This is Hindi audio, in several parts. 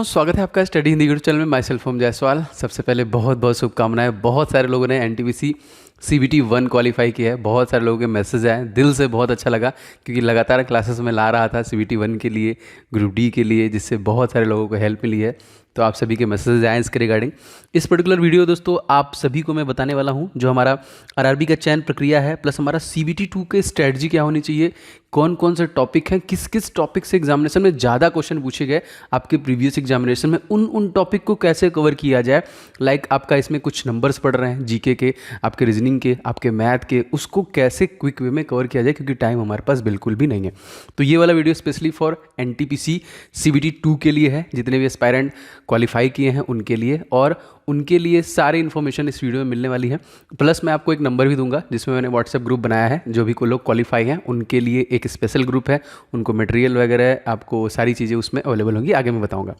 दोस्तों स्वागत है आपका स्टडी हिंदी यूट्यूब चैनल में। माई सेल्फ ओम जायसवाल। सबसे पहले बहुत बहुत शुभकामनाएं। बहुत सारे लोगों ने एनटीपीसी CBT 1 क्वालिफाई किया है। बहुत सारे लोगों के मैसेज आए, दिल से बहुत अच्छा लगा क्योंकि लगातार क्लासेस में ला रहा था CBT 1 के लिए, ग्रुप डी के लिए, जिससे बहुत सारे लोगों को हेल्प मिली है। तो आप सभी के मैसेज आए इसके रिगार्डिंग। इस पर्टिकुलर वीडियो दोस्तों आप सभी को मैं बताने वाला हूं जो हमारा RRB का चयन प्रक्रिया है, प्लस हमारा CBT 2 के स्ट्रेटजी क्या होनी चाहिए, कौन कौन से टॉपिक हैं, किस किस टॉपिक से एग्जामिनेशन में ज़्यादा क्वेश्चन पूछे गए आपके प्रीवियस एग्जामिनेशन में, उन टॉपिक को कैसे कवर किया जाए। लाइक आपका इसमें कुछ नंबर्स पढ़ रहे हैं जीके के, आपके रीजनिंग के, आपके मैथ के, उसको कैसे क्विक वे में कवर किया जाए क्योंकि टाइम हमारे पास बिल्कुल भी नहीं है। तो ये वाला video specially for NTPC CBT 2 के लिए है, जितने भी एस्पायरेंट क्वालिफाई किए हैं उनके लिए, और उनके लिए सारी इन्फॉर्मेशन इस वीडियो में मिलने वाली है। प्लस मैं आपको एक नंबर भी दूंगा जिसमें मैंने व्हाट्सएप ग्रुप बनाया है, जो भी कोई लोग क्वालिफाई हैं उनके लिए एक स्पेशल ग्रुप है, उनको मटेरियल वगैरह आपको सारी चीज़ें उसमें अवेलेबल होंगी, आगे मैं बताऊंगा।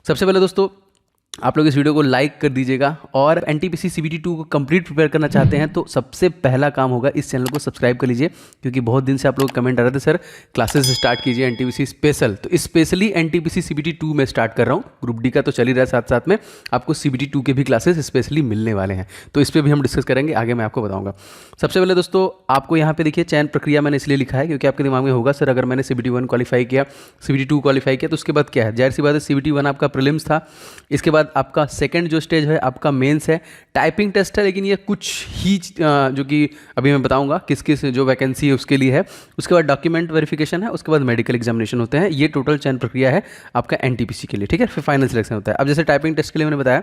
सबसे पहले दोस्तों आप लोग इस वीडियो को लाइक कर दीजिएगा, और NTPC CBT 2 को कंप्लीट प्रिपेयर करना चाहते हैं तो सबसे पहला काम होगा इस चैनल को सब्सक्राइब कर लीजिए, क्योंकि बहुत दिन से आप लोग कमेंट आ रहे थे सर क्लासेस स्टार्ट कीजिए NTPC स्पेशल। तो स्पेशली NTPC CBT 2 में स्टार्ट कर रहा हूँ। ग्रुप डी का तो चल ही रहा है, साथ साथ में आपको CBT 2 के भी क्लासेस स्पेशली मिलने वाले हैं, तो इस पर भी हम डिस्कस करेंगे, आगे मैं आपको बताऊँगा। सबसे पहले दोस्तों आपको यहाँ पे देखिए चयन प्रक्रिया मैंने इसलिए लिखा है क्योंकि आपके दिमाग में होगा सर अगर मैंने CBT 1 क्वालिफाई किया, CBT 2 क्वालिफाई किया तो उसके बाद क्या है। जाहिर सी बात है CBT 1 आपका प्रीलिम्स था, इसके बाद आपका सेकंड जो स्टेज है आपका मेंस है, टाइपिंग टेस्ट है, लेकिन ये कुछ ही जो कि अभी मैं बताऊंगा किस किस जो वैकेंसी है उसके लिए है। उसके बाद डॉक्यूमेंट वेरिफिकेशन है, उसके बाद मेडिकल एग्जामिनेशन होते हैं। ये टोटल चयन प्रक्रिया है आपका NTPC के लिए, ठीक है। फिर फाइनल सिलेक्शन होता है। अब जैसे टाइपिंग टेस्ट के लिए मैंने बताया,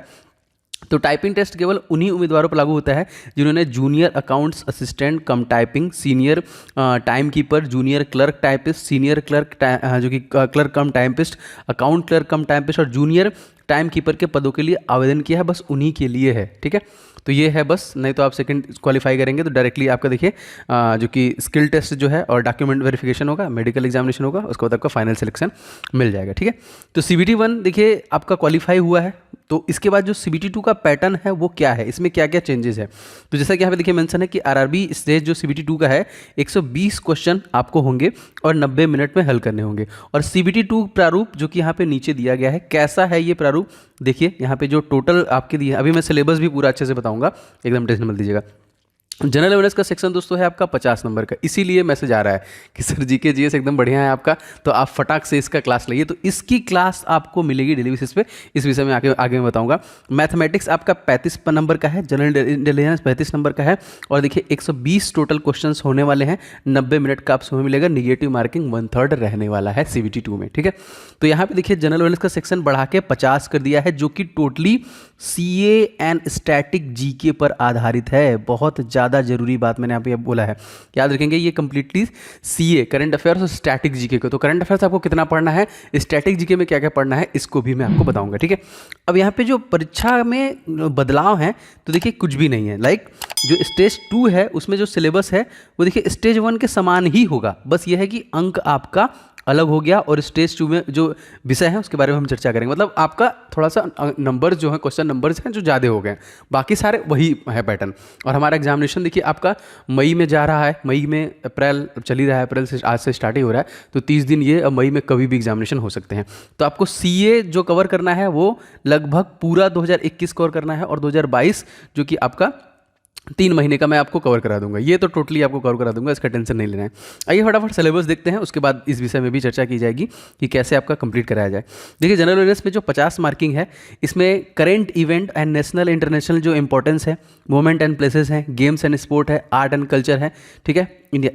तो टाइपिंग टेस्ट केवल उन्हीं उम्मीदवारों पर लागू होता है जिन्होंने जूनियर अकाउंट्स असिस्टेंट कम typing, senior time keeper, junior clerk typist, senior clerk जो कि क्लर्क कम टाइपिस्ट, अकाउंट क्लर्क कम टाइपिस्ट और जूनियर टाइम कीपर के पदों के लिए आवेदन किया है। बस उन्हीं के लिए है, ठीक है। तो ये है बस, नहीं तो आप सेकंड क्वालिफाई करेंगे तो डायरेक्टली आपका देखिए जो कि स्किल टेस्ट जो है और डॉक्यूमेंट वेरिफिकेशन होगा, मेडिकल एग्जामिनेशन होगा, उसके बाद आपका फाइनल सिलेक्शन मिल जाएगा, ठीक है। तो CBT 1 देखिए आपका क्वालिफाई हुआ है, तो इसके बाद जो CBT 2 का पैटर्न है वो क्या है, इसमें क्या क्या चेंजेस है। तो जैसा कि यहाँ पे देखिए मेंशन है कि RRB स्टेज जो CBT 2 का है 120 क्वेश्चन आपको होंगे और 90 मिनट में हल करने होंगे। और CBT 2 प्रारूप जो कि यहाँ पे नीचे दिया गया है, कैसा है ये प्रारूप देखिए यहाँ पे जो टोटल आपके दिए, अभी मैं सिलेबस भी पूरा अच्छे से बताऊंगा, एकदम टेंशन मत लीजिएगा। जनरल अवेयरनेस का सेक्शन दोस्तों है आपका 50 नंबर का, इसीलिए मैसेज आ रहा है कि सर जीके जीएस एकदम बढ़िया है आपका, तो आप फटाक से इसका क्लास लइए। तो इसकी क्लास आपको मिलेगी डेली बेसिस पे, इस विषय में आगे मैं बताऊंगा। मैथमेटिक्स आपका 35 नंबर का है, जनरल इंटेलिजेंस 35 नंबर का है, और देखिए 120 टोटल क्वेश्चंस होने वाले हैं, 90 मिनट का आप समय मिलेगा, निगेटिव मार्किंग 1/3 रहने वाला है CBT 2 में, ठीक है। तो यहाँ पे देखिए जनरल अवेयरनेस का सेक्शन बढ़ा के 50 कर दिया है, जो कि totally CA and static GK पर आधारित है। बहुत ज़्यादा जरूरी बात मैंने यहाँ पे बोला है, याद रखेंगे ये कंप्लीटली CA करंट अफेयर्स और स्टैटिक GK को। तो करंट अफेयर्स आपको कितना पढ़ना है, स्टैटिक GK में क्या क्या पढ़ना है, इसको भी मैं आपको बताऊंगा, ठीक है। अब यहाँ पे जो परीक्षा में बदलाव है तो देखिए कुछ भी नहीं है। लाइक जो स्टेज 2 है उसमें जो सिलेबस है वो देखिए स्टेज 1 के समान ही होगा, बस ये है कि अंक आपका अलग हो गया, और स्टेज 2 में जो विषय है उसके बारे में हम चर्चा करेंगे। मतलब आपका थोड़ा सा नंबर जो है, क्वेश्चन नंबर्स हैं जो ज़्यादा हो गए, बाकी सारे वही है पैटर्न। और हमारा एग्जामिनेशन देखिए आपका मई में जा रहा है, मई में, अप्रैल चल ही रहा है, अप्रैल से आज से स्टार्ट ही हो रहा है, तो 30 दिन ये, अब मई में कभी भी एग्जामिनेशन हो सकते हैं। तो आपको CA जो कवर करना है वो लगभग पूरा 2021 कवर करना है, और 2022 जो कि आपका 3 महीने का मैं आपको कवर करा दूंगा। ये तो टोटली आपको कवर करा दूंगा, इसका टेंशन नहीं लेना है। आइए फटाफट सिलेबस देखते हैं, उसके बाद इस विषय में भी चर्चा की जाएगी कि कैसे आपका कंप्लीट कराया जाए। देखिए जनरल अवेयरनेस में जो 50 मार्किंग है, इसमें current event and national international जो इंपॉर्टेंस है, मोमेंट एंड प्लेसेस हैं, गेम्स एंड स्पोर्ट है, आर्ट एंड कल्चर है, ठीक है, इंडिया।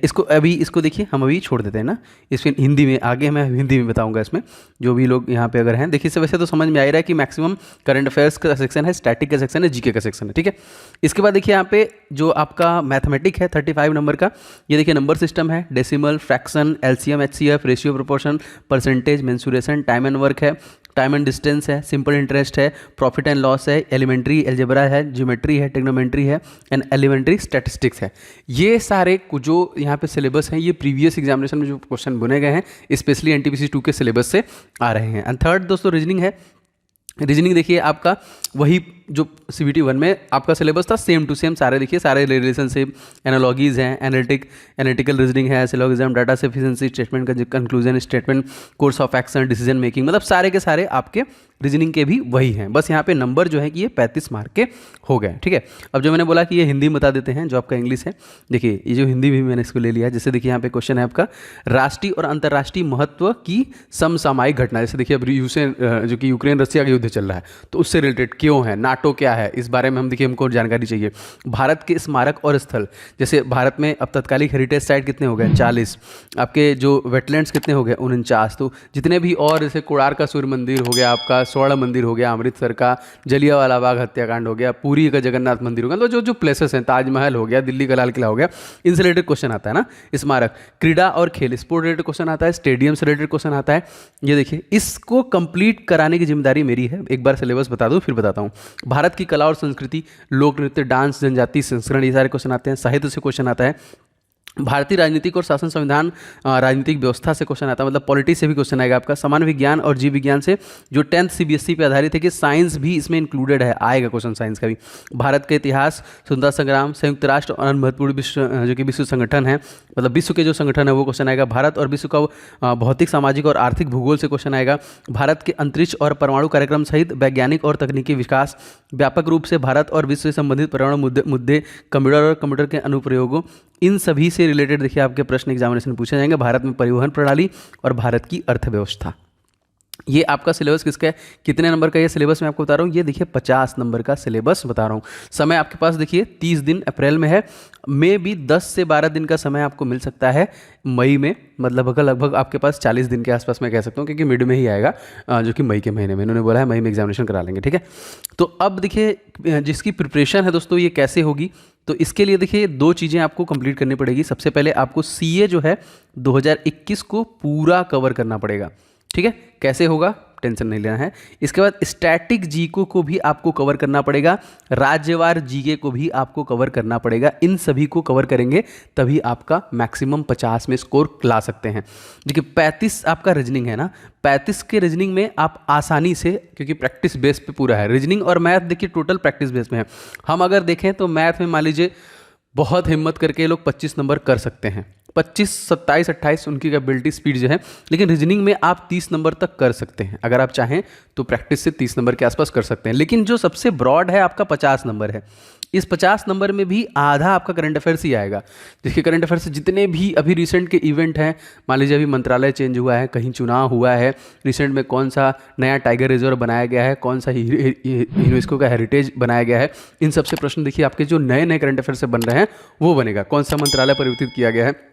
इसको देखिए हम अभी छोड़ देते हैं ना, इसमें हिंदी में, आगे मैं हिंदी में बताऊंगा इसमें, जो भी लोग यहाँ पे अगर हैं। देखिए इससे वैसे तो समझ में आ रहा है कि मैक्सिमम करंट अफेयर्स का सेक्शन है, स्टैटिक का सेक्शन है, GK का सेक्शन है, ठीक है। इसके बाद देखिए यहाँ पे जो आपका मैथमेटिक है 35 नंबर का, ये देखिए नंबर सिस्टम है, decimal, fraction, LCM, HCF, ratio, proportion, percentage, mensuration, time and work है, टाइम एंड डिस्टेंस है, सिंपल इंटरेस्ट है, प्रॉफिट एंड लॉस है, एलिमेंट्री अलजेब्रा है, ज्योमेट्री है, ट्रिग्नोमेट्री है, एंड एलिमेंट्री स्टैटिस्टिक्स है। ये सारे जो यहाँ पे सिलेबस हैं ये प्रीवियस एग्जामिनेशन में जो क्वेश्चन बने गए हैं स्पेशली NTPC 2 के सिलेबस से आ रहे हैं। एंड थर्ड दोस्तों रीजनिंग है। रीजनिंग देखिए आपका वही जो CBT 1 में आपका सिलेबस था, सेम टू सेम सारे देखिए, सारे रिलेशनशिप, एनालॉगीज हैं, एनालिटिकल रीजनिंग है, सिलोगिज्म, डाटा सफिशिएंसी, स्टेटमेंट का conclusion statement, course of action, decision making, मतलब सारे के सारे आपके रीजनिंग के भी वही हैं, बस यहाँ पे नंबर जो है कि ये 35 मार्क के हो गए। ठीक है, अब जो मैंने बोला कि ये हिंदी बता देते हैं जो आपका इंग्लिश है। देखिए ये जो हिंदी भी मैंने इसको ले लिया है। जैसे देखिए यहाँ पे क्वेश्चन है आपका, राष्ट्रीय और अंतर्राष्ट्रीय महत्व की समसामयिक घटना। जैसे देखिए अब जो कि यूक्रेन रसिया का युद्ध चल रहा है, तो उससे रिलेटेड क्यों है, नाटो क्या है, इस बारे में हम देखिए हमको जानकारी चाहिए। भारत के स्मारक और स्थल, जैसे भारत में अब तत्कालिक हेरिटेज साइट कितने हो गए, 40। आपके जो वेटलैंड्स कितने हो गए, 49। तो जितने भी और जैसे कोणार्क का सूर्य मंदिर हो गया, आपका स्वर्ण मंदिर हो गया, अमृतसर का जलियांवाला बाग हत्याकांड हो गया, पुरी का जगन्नाथ मंदिर हो गया, तो जो जो प्लेसेस हैं, ताजमहल हो गया, दिल्ली का लाल किला हो गया, इनसे रिलेटेड क्वेश्चन आता है ना। स्मारक, क्रीड़ा और खेल, स्पोर्ट रिलेटेड क्वेश्चन आता है, स्टेडियम से रिलेटेड क्वेश्चन आता है। ये देखिए इसको कंप्लीट कराने की जिम्मेदारी मेरी है। एक बार सिलेबस बता दूं फिर बताता हूँ। भारत की कला और संस्कृति, लोक नृत्य, डांस, जनजाति संस्करण, ये सारे क्वेश्चन आते हैं। साहित्य से क्वेश्चन आता है। भारतीय राजनीतिक और शासन संविधान, राजनीतिक व्यवस्था से क्वेश्चन आता है, मतलब पॉलिटिक्स से भी क्वेश्चन आएगा आपका। सामान्य विज्ञान और जीव विज्ञान से, जो 10th CBSE पे आधारित है, कि साइंस भी इसमें इंक्लूडेड है, आएगा क्वेश्चन साइंस का भी। भारत के इतिहास, स्वतंत्रता संग्राम, संयुक्त राष्ट्र और महत्वपूर्ण विश्व, जो कि विश्व संगठन है, मतलब विश्व के जो संगठन है वो क्वेश्चन आएगा। भारत और विश्व का भौतिक, सामाजिक और आर्थिक भूगोल से क्वेश्चन आएगा। भारत के अंतरिक्ष और परमाणु कार्यक्रम सहित वैज्ञानिक और तकनीकी विकास, व्यापक रूप से भारत और विश्व से संबंधित पर्यावरण मुद्दे, कंप्यूटर और कंप्यूटर के अनुप्रयोगों, इन सभी से रिलेटेड देखिए आपके प्रश्न एग्जामिनेशन पूछे जाएंगे। भारत में परिवहन प्रणाली और भारत की अर्थव्यवस्था। ये आपका सिलेबस किसका है, कितने नंबर का ये सिलेबस मैं आपको बता रहा हूँ, ये देखिए 50 नंबर का सिलेबस बता रहा हूँ। समय आपके पास देखिए 30 दिन अप्रैल में है, मई भी 10 से 12 दिन का समय आपको मिल सकता है मई में, मतलब लगभग आपके पास 40 दिन के आसपास मैं कह सकता हूँ, क्योंकि मिड में ही आएगा, जो कि मई के महीने में इन्होंने बोला है, मई में एग्जामिनेशन करा लेंगे। ठीक है, तो अब देखिए जिसकी प्रिपरेशन है दोस्तों ये कैसे होगी, तो इसके लिए देखिए 2 चीज़ें आपको कंप्लीट करनी पड़ेगी। सबसे पहले आपको CA जो है 2021 को पूरा कवर करना पड़ेगा। ठीक है, कैसे होगा टेंशन नहीं लेना है। इसके बाद स्टैटिक जीके को भी आपको कवर करना पड़ेगा, राज्यवार जीके को भी आपको कवर करना पड़ेगा। इन सभी को कवर करेंगे तभी आपका मैक्सिमम 50 में स्कोर ला सकते हैं। देखिए 35 आपका रीजनिंग है ना, 35 के रीजनिंग में आप आसानी से, क्योंकि प्रैक्टिस बेस पे पूरा है रीजनिंग और मैथ, देखिए टोटल प्रैक्टिस बेस में है। हम अगर देखें तो मैथ में मान लीजिए बहुत हिम्मत करके ये लोग 25 नंबर कर सकते हैं, 25, 27, 28 उनकी कैपेबिलिटी स्पीड जो है, लेकिन रीजनिंग में आप 30 नंबर तक कर सकते हैं। अगर आप चाहें तो प्रैक्टिस से 30 नंबर के आसपास कर सकते हैं, लेकिन जो सबसे ब्रॉड है आपका 50 नंबर है। इस 50 नंबर में भी आधा आपका करंट अफेयर्स ही आएगा। देखिए करंट अफेयर्स जितने भी अभी रिसेंट के इवेंट हैं, मान लीजिए अभी मंत्रालय चेंज हुआ है, कहीं चुनाव हुआ है, रिसेंट में कौन सा नया टाइगर रिजर्व बनाया गया है, कौन सा यूनेस्को का हेरिटेज बनाया गया है, इन सबसे प्रश्न देखिए आपके जो नए नए करंट अफेयर से बन रहे हैं वो बनेगा। कौन सा मंत्रालय परिवर्तित किया गया है,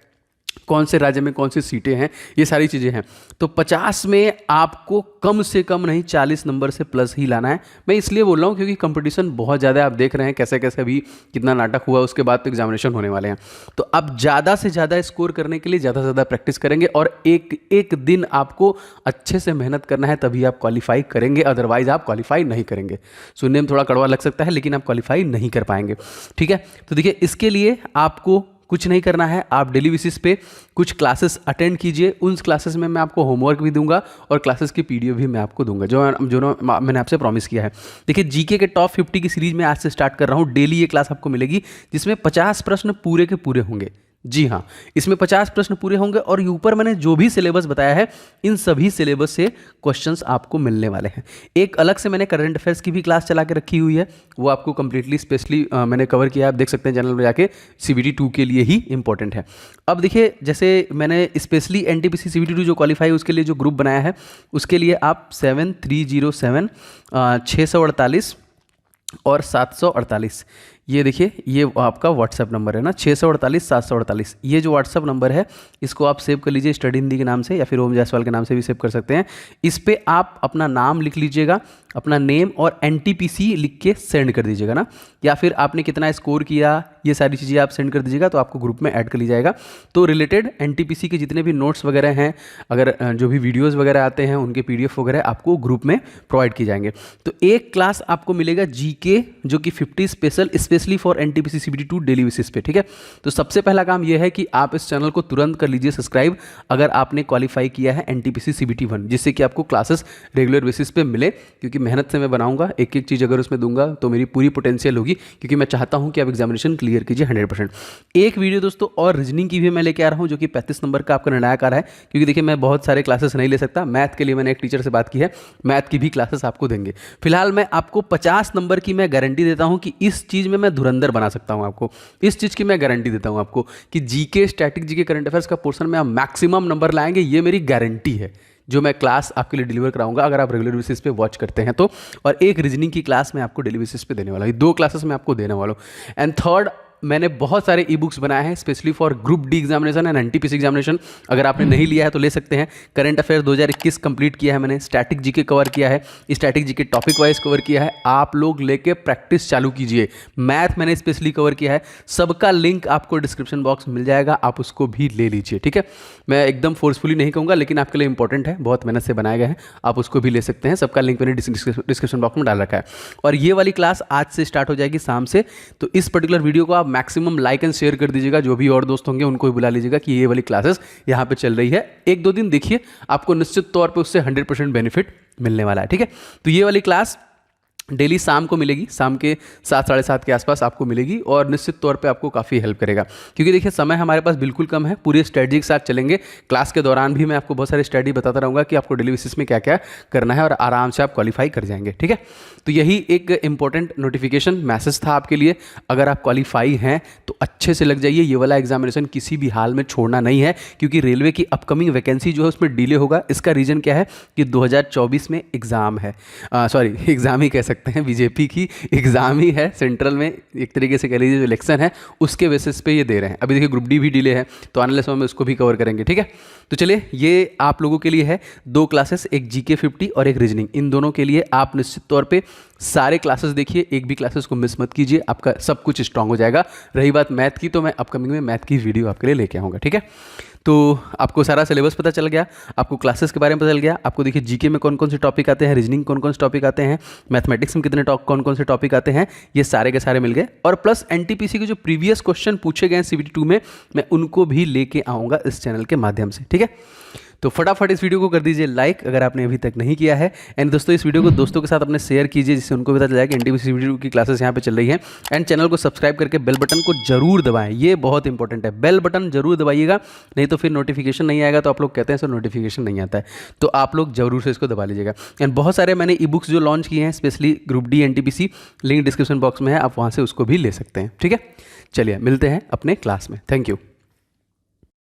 कौन से राज्य में कौन सी सीटें हैं, ये सारी चीज़ें हैं। तो 50 में आपको कम से कम नहीं 40 नंबर से प्लस ही लाना है। मैं इसलिए बोल रहा हूँ क्योंकि कंपटीशन बहुत ज़्यादा है। आप देख रहे हैं कैसे कैसे अभी कितना नाटक हुआ, उसके बाद तो एग्जामिनेशन होने वाले हैं। तो अब ज़्यादा से ज़्यादा स्कोर करने के लिए ज़्यादा से ज़्यादा प्रैक्टिस करेंगे और एक एक दिन आपको अच्छे से मेहनत करना है, तभी आप क्वालिफाई करेंगे, अदरवाइज आप क्वालिफाई नहीं करेंगे। सुनने में थोड़ा कड़वा लग सकता है, लेकिन आप क्वालिफाई नहीं कर पाएंगे। ठीक है, तो देखिए इसके लिए आपको कुछ नहीं करना है, आप डेली बेसिस पे कुछ क्लासेस अटेंड कीजिए। उन क्लासेस में मैं आपको होमवर्क भी दूंगा और क्लासेस की पीडीएफ भी मैं आपको दूंगा, जो मैंने आपसे प्रॉमिस किया है। देखिए जीके के टॉप 50 की सीरीज में आज से स्टार्ट कर रहा हूँ। डेली ये क्लास आपको मिलेगी जिसमें 50 प्रश्न पूरे के पूरे होंगे। जी हाँ, इसमें 50 प्रश्न पूरे होंगे और ऊपर मैंने जो भी सिलेबस बताया है इन सभी सिलेबस से क्वेश्चंस आपको मिलने वाले हैं। एक अलग से मैंने करंट अफेयर्स की भी क्लास चला के रखी हुई है, वो आपको कंप्लीटली स्पेशली मैंने कवर किया है। आप देख सकते हैं चैनल में जाके, CBT 2 के लिए ही इंपॉर्टेंट है। अब देखिए जैसे मैंने स्पेशली NTPC CBT 2 जो क्वालिफाई उसके लिए जो ग्रुप बनाया है, उसके लिए आप 7307 648 और 748, ये देखिए ये आपका व्हाट्सएप नंबर है ना, 648 748। ये जो व्हाट्सएप नंबर है इसको आप सेव कर लीजिए स्टडी हिंदी के नाम से, या फिर ओम जायसवाल के नाम से भी सेव कर सकते हैं। इस पे आप अपना नाम लिख लीजिएगा, अपना नेम और NTPC लिख के सेंड कर दीजिएगा ना, या फिर आपने कितना स्कोर किया ये सारी चीज़ें आप सेंड कर दीजिएगा, तो आपको ग्रुप में ऐड कर लिया जाएगा। तो रिलेटेड NTPC के जितने भी नोट्स वगैरह हैं, अगर जो भी वीडियोज़ वगैरह आते हैं उनके PDF वगैरह आपको ग्रुप में प्रोवाइड किए जाएंगे। तो एक क्लास आपको मिलेगा GK जो कि 50 special specially for NTPC CBT 2 daily basis पे, ठीक है। तो सबसे पहला काम यह है कि आप इस चैनल को तुरंत कर लीजिए सब्सक्राइब अगर आपने क्वालिफाई किया है एनटीपीसी सीबीटी 1, जिससे कि आपको क्लासेस रेगुलर बेसिस पे मिले, क्योंकि मेहनत से मैं बनाऊंगा, एक एक चीज़ अगर उसमें दूंगा तो मेरी पूरी पोटेंशियल होगी, क्योंकि मैं चाहता हूं कि आप एग्जामिनेशन क्लियर कीजिए 100%। एक वीडियो दोस्तों और रीजनिंग की भी मैं लेके आ रहा हूं, जो कि 35 नंबर का आपका निर्णायक आ रहा है, क्योंकि देखिए मैं बहुत सारे क्लासेस नहीं ले सकता। मैथ के लिए मैंने एक टीचर से बात की है, मैथ की भी क्लासेस आपको देंगे। फिलहाल मैं आपको 50 नंबर की मैं गारंटी देता हूं कि इस चीज़ में मैं धुरंधर बना सकता हूं आपको, इस चीज़ की मैं गारंटी देता हूं आपको कि GK, static GK, current affairs का पोर्शन में आप मैक्सिमम नंबर लाएंगे, ये मेरी गारंटी है, जो मैं क्लास आपके लिए डिलीवर कराऊंगा अगर आप रेगुलर बेसिस पे वॉच करते हैं तो। और एक रीजनिंग की क्लास मैं आपको डेली बेसिस पे देने वाला हूँ, 2 क्लासेस मैं आपको देने वाला हूँ। एंड थर्ड, मैंने बहुत सारे ई बुक्स बनाए हैं specially for group D examination and NTPC examination. अगर आपने नहीं लिया है तो ले सकते हैं। करंट अफेयर 2021 कंप्लीट किया है मैंने, स्टैटिक जीके कवर किया है, static GK topic wise cover किया है, आप लोग लेके प्रैक्टिस चालू कीजिए। मैथ मैंने स्पेशली कवर किया है, सबका लिंक आपको डिस्क्रिप्शन बॉक्स मिल जाएगा, आप उसको भी ले लीजिए, ठीक है। मैं एकदम फोर्सफुली नहीं कहूँगा, लेकिन आपके लिए इंपॉर्टेंट है, बहुत मेहनत से बनाया गया है, आप उसको भी ले सकते हैं। सबका लिंक मैंने डिस्क्रिप्शन बॉक्स में डाल रखा है। और ये वाली क्लास आज से स्टार्ट हो जाएगी शाम से, तो इस पर्टिकुलर वीडियो को आप मैक्सिमम लाइक एंड शेयर कर दीजिएगा, जो भी और दोस्त होंगे उनको भी बुला लीजिएगा कि ये वाली क्लासेस यहाँ पे चल रही है। 1-2 दिन देखिए, आपको निश्चित तौर पे उससे 100% बेनिफिट मिलने वाला है, ठीक है। तो ये वाली क्लास डेली शाम को मिलेगी, शाम के 7-7:30 के आसपास आपको मिलेगी, और निश्चित तौर पे आपको काफ़ी हेल्प करेगा, क्योंकि देखिए समय हमारे पास बिल्कुल कम है। पूरी स्ट्रेटजी के साथ चलेंगे, क्लास के दौरान भी मैं आपको बहुत सारी स्ट्रेटजी बताता रहूँगा कि आपको डेली बेसिस में क्या क्या करना है, और आराम से आप क्वालिफाई कर जाएंगे, ठीक है। तो यही एक इंपॉर्टेंट नोटिफिकेशन मैसेज था आपके लिए। अगर आप क्वालिफाई हैं तो अच्छे से लग जाइए, ये वाला एग्जामिनेशन किसी भी हाल में छोड़ना नहीं है, क्योंकि रेलवे की अपकमिंग वैकेंसी जो है उसमें डिले होगा। इसका रीज़न क्या है कि 2024 में एग्ज़ाम है, सॉरी एग्ज़ाम ही कह सकते हैं, बीजेपी की एग्ज़ाम ही है, सेंट्रल में एक तरीके से कह लीजिए जो इलेक्शन है उसके बेसिस पे ये दे रहे हैं। अभी देखिए ग्रुप डी भी डिले है, तो आने वाले समय में उसको भी कवर करेंगे, ठीक है। तो चलिए, ये आप लोगों के लिए है 2 क्लासेस, एक जीके 50 और एक रीजनिंग। इन दोनों के लिए आप निश्चित तौर पे सारे क्लासेस देखिए, एक भी क्लासेस को मिस मत कीजिए, आपका सब कुछ स्ट्रांग हो जाएगा। रही बात मैथ की, तो मैं अपकमिंग में मैथ की वीडियो आपके लिए लेके आऊँगा, ठीक है। तो आपको सारा सिलेबस पता चल गया, आपको क्लासेस के बारे में पता चल गया, आपको देखिए जीके में कौन कौन से टॉपिक आते हैं, रीजनिंग कौन कौन से टॉपिक आते हैं, मैथमेटिक्स में कितने कौन कौन से टॉपिक आते हैं, ये सारे के सारे मिल गए। और प्लस एनटीपीसी के जो प्रीवियस क्वेश्चन पूछे गए हैं सीबीटी 2 में, मैं उनको भी लेके आऊँगा इस चैनल के माध्यम से, ठीक है। तो फटाफट इस वीडियो को कर दीजिए लाइक अगर आपने अभी तक नहीं किया है। एंड दोस्तों, इस वीडियो को दोस्तों के साथ अपने शेयर कीजिए, जिससे उनको पता चला कि एनटीपीसी सीबीटी की क्लासेस यहाँ पे चल रही हैं। एंड चैनल को सब्सक्राइब करके बेल बटन को जरूर दबाएं, ये बहुत इंपॉर्टेंट है, बेल बटन जरूर दबाइएगा, नहीं तो फिर नोटिफिकेशन नहीं आएगा। तो आप लोग कहते हैं सर नोटिफिकेशन नहीं आता है, तो आप लोग जरूर से इसको दबा लीजिएगा। एंड बहुत सारे मैंने ई बुक्स जो लॉन्च किए हैं specially group D NTPC, link description box में है, आप वहाँ से उसको भी ले सकते हैं, ठीक है। चलिए मिलते हैं अपने क्लास में, थैंक यू।